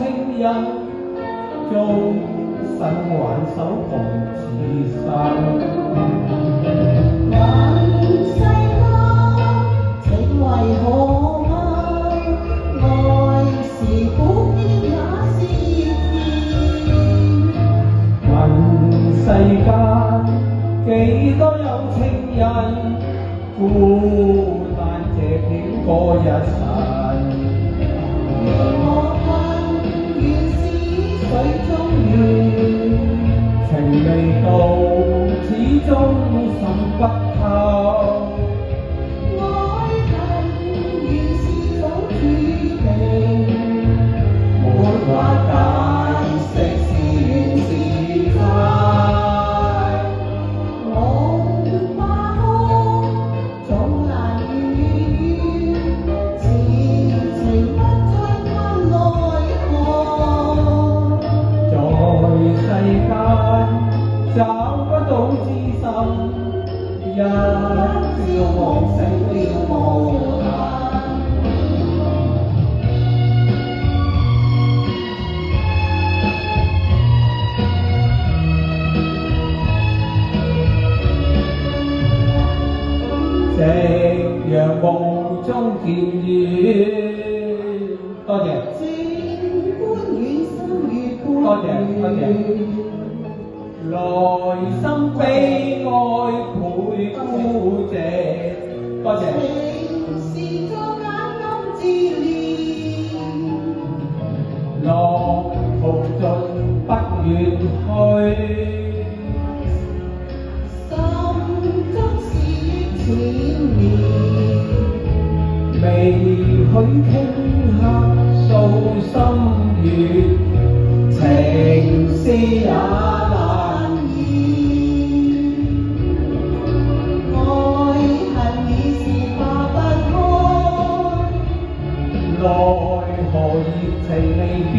情人，終身挽手同此生。問世間情為何物？愛是苦澀也是甜。問世間幾多有情人，孤單這經過一生。我恨原是水中月，情未到，始終心不透。愛恨原是早注定，沒法解釋是緣是債。夢化空，總難預，前程不再盼來何。在世間找不到知心，一朝夢醒了無限。夕陽夢中見月，多謝。靜觀遠心月半多謝多謝。內心悲哀倍孤寂，多謝。情是作眼暗自憐，浪淘盡不願去，心中是月纏綿，未許頃刻訴心願，情絲也難言。愛恨已是化不開，奈何熱情未變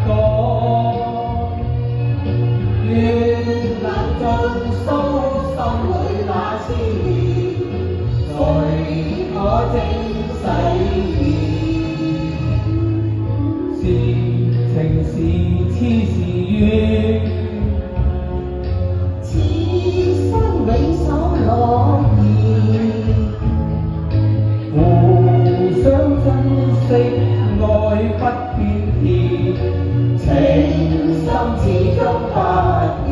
改，願能盡訴心裏那痴念，誰可證誓言？是情是痴是怨，此生永守諾言，互相珍惜，愛不變甜，情深始終不變。